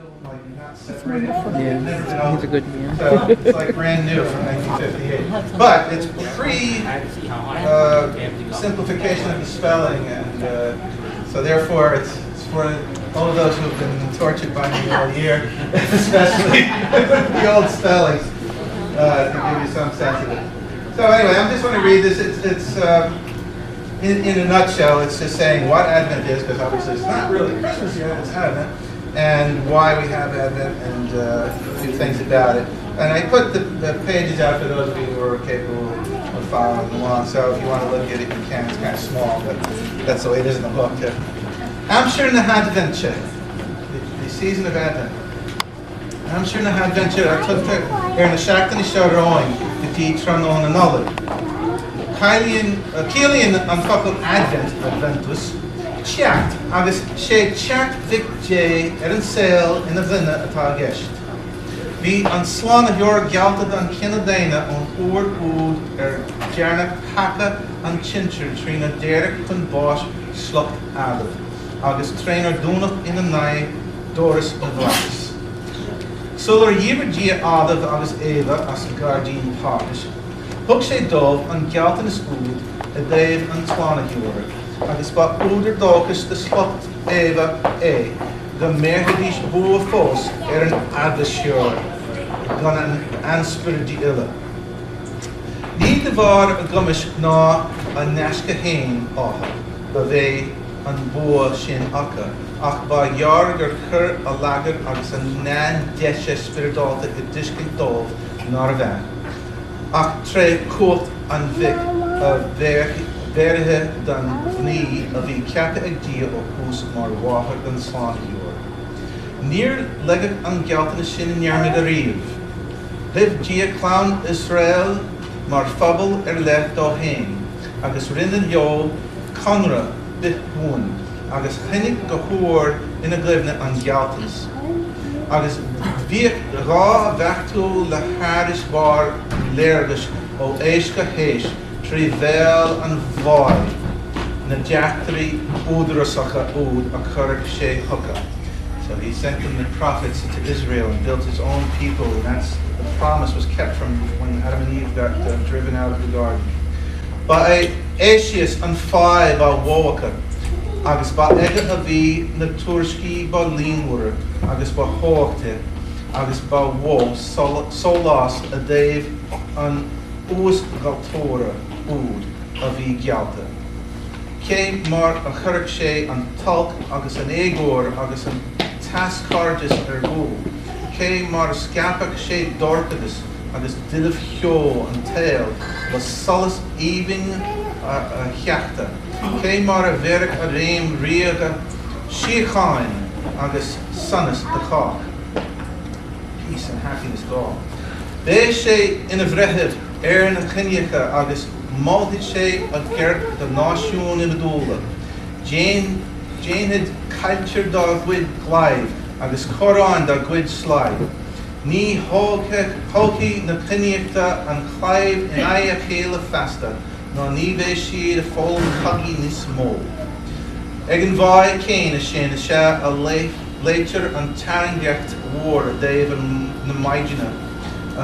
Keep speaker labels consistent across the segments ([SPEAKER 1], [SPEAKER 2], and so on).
[SPEAKER 1] still like not separated from
[SPEAKER 2] Yeah,
[SPEAKER 1] never been
[SPEAKER 2] he's a
[SPEAKER 1] opened.
[SPEAKER 2] good man.
[SPEAKER 1] So it's like brand new from 1958. But it's simplification of the spelling, and so therefore it's for all of those who've been tortured by me all year, especially the old spellings, to give you some sense of it. So anyway, I'm just going to read this. It's in a nutshell, it's just saying what Advent is, because obviously it's not really Christmas yet, it's Advent, and why we have Advent, and a few things about it. And I put the pages out for those of you who are capable of following along, so if you want to look at it, you can. It's kind of small, but that's the way it is in the book, too. Aimsear na hAidbheinte, the season of Advent. Aimsear na hAidbheinte, I took the na seachtain seoráin, the tí tróna na Nollag. Cílíonn an focal Advent, Adventus, teacht, agus sé teacht vic dé an Scoil ina bhine atá gceist. Bhí an sláinteoir gealtad an cinenne daine an uair úd dearnach pacha an tintir trína déireach chun báis slocht adamh, agus tréinar dúnach ina naid doras na bhlachas. Sular dhíomar dia adamh agus éva as an gardín páis. Thug sé dómh an gealtan is úd a déobh an sláinteoir, agus ba údar dóchas de slocht éva go méirthadís bua fós an Aimsear gan an anspirirdí ile. Ní de bhar a gumis ná an neasca hain átha, ba bheith an bua sin acha, ach ba dhearr gur chur a leagar agus an nán deise spiridáta i discin dómh nar a bheith. Ach tre cót an vic a bhéirithe den bhní a bhí ceata ag dia ó cús mar bháthar den sláinteoir. Níor leigad an gealtaine sin in nearmid a riamh. Libh dia clán Israel mar phobal leith dó hain, agus rinneadh leo conra bith bhuan, agus chuinnig go chóir ina gcuimhne an gealtas. Agus bhíodh rá bheachtaú le háris bhar léargas ó éisce héis trí bhéal an bháid na deachtarí údarasacha úd a chuirh sé thucha. So he sent them the prophets into Israel and built his own people, and the promise was kept from when Adam and Eve got driven out of the garden. Ba éisias an fáil ba mhócha, agus ba aige a bhí na tuairiscí ba líonmhara, agus ba chóachta, agus ba mhó solás a déobh an ús-galtóra úd a bhí gealta. Cé mar a chuirh sé an talc agus an éagóir agus an tascardas bhú. Cé mar scapach sé dorcadas agus dilah cheo an tail le solas íbing a cheachta. Cé mar a bheirich a réim riaga síocháin agus sanas de chách. Peace and happiness gá. Bé sé ina bhreithid na chinneacha agus máiltid sé a gceart de náisiún ina dúla. Déanad cailtear dá Cuid ghlaibh agus chorán dá Cuid sláid. Ní hócaí na chinneachta an chláibh in a chéile festa, ná ní bheith siad a fólam chugaí níos mó. Ag an bhaid céine sin se a léitear an tairngeacht mhór a déobh na maidine a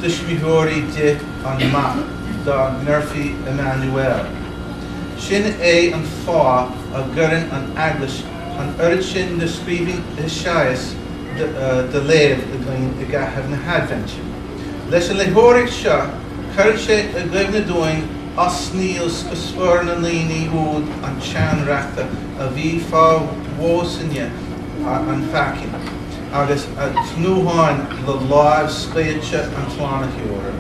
[SPEAKER 1] dismíthóirí de an map da Murphy Emmanuel. Sin é an fá a gcuireann an aglas an oiread sin na scríbhing Isaias de léamh i gcaitheamh na hAidbheinte. Leis an léitheoireacht seo, chuir sé a gcuimhne dóin as níos go sfuir na líní úd an teanreachta a bhí fá mhósanne an facin, agus a tnúháin le láimh scéalte an sláinteoir.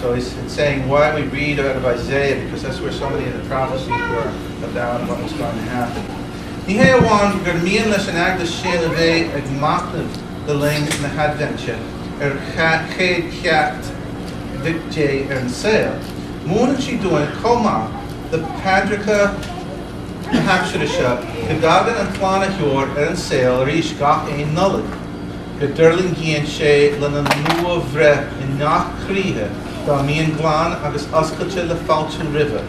[SPEAKER 1] So it's saying why we read out of Isaiah, because that's where so many of the prophecies were about what was going to happen. Ní hé amháin gur mian leis an aglas sin a bheith ag machnamh de léing na hAidbheinte chéad ceacht vic dé an Scoil. Múnann si doing comá the padracha na hAimsear seo go gagan an sláinteoir an Scoil rís gach éon Nollag. Go dúirling gíonn sé le na nua bhreith I nach críthe da mian glán agus oscailte le fáilteú rive.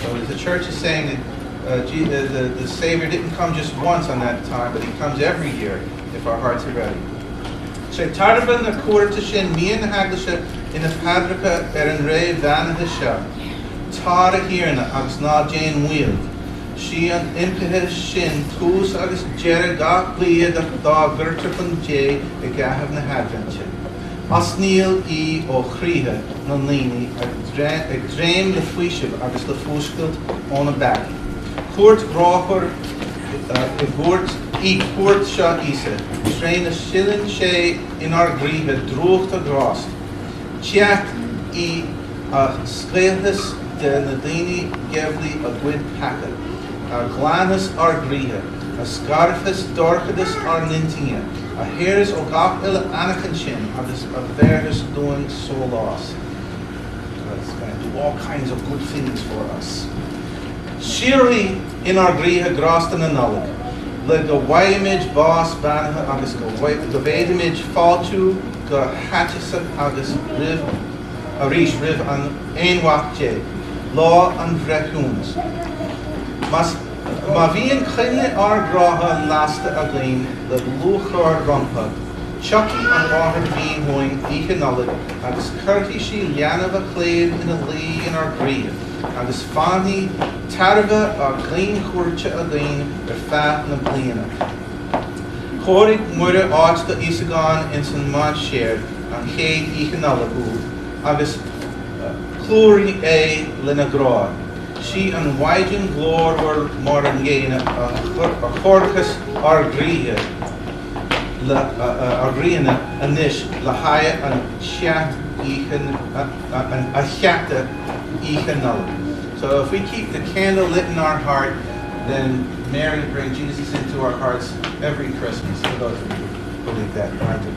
[SPEAKER 1] So the church is saying that the Savior didn't come just once on that time, but he comes every year if our hearts are ready. Tóibín na cuairte sin míon na haglaise ina padracha an ré bheanatha seo. Tá a hiarna agus ná Jane Wheel. Si an impethe sin tús agus deire gach bliad a dá gurtar fan dé I gahabh na hAidbheinte. As níl I ó chríthe na líní ag dréim le fuisibh agus le fúscailt óna bag. Cuairt gráthar I cuairt seo isa. Tréin na silinn sé inar gríthe drócht a grást. Teach I a scéalthas de na daoine geabhlaí a Cuid pacha. A glanas ar gríthe. A scarfas dorchadas ar nintinge. A hairs ó gach ile anachan sin agus a bhearthas doing so loss. It's going to do all kinds of good things for us. Shiri in our gríthe grasta na Nollag. Le go waimid bás banatha agus go bhéidimid fáiltú go hatchasa agus riv a rís riv an éonhacht lá an bhreithúnas. Ma bhí an chuine ardrátha lasta a gléin le luachar rompa. Chucky an áthar bhíon hóin íche Nollag agus curtaí sí leanamh a chléad ina lí in our gríthe. Agus fánaí tarbha a clean cuairte a gléin feadh na bliana. Chóirigh muire áit do Isagáin in san Aimsear an chéad íche Nollag agus clúirí le na grád. Si an waidin glór mar an ggéine a chorchas ar gríthe ar gríanna anis le haigh an cheacht a cheachta íche Nollag. So if we keep the candle lit in our heart, then Mary brings Jesus into our hearts every Christmas. For those of you who believe that, aren't it?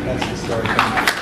[SPEAKER 1] That's the story.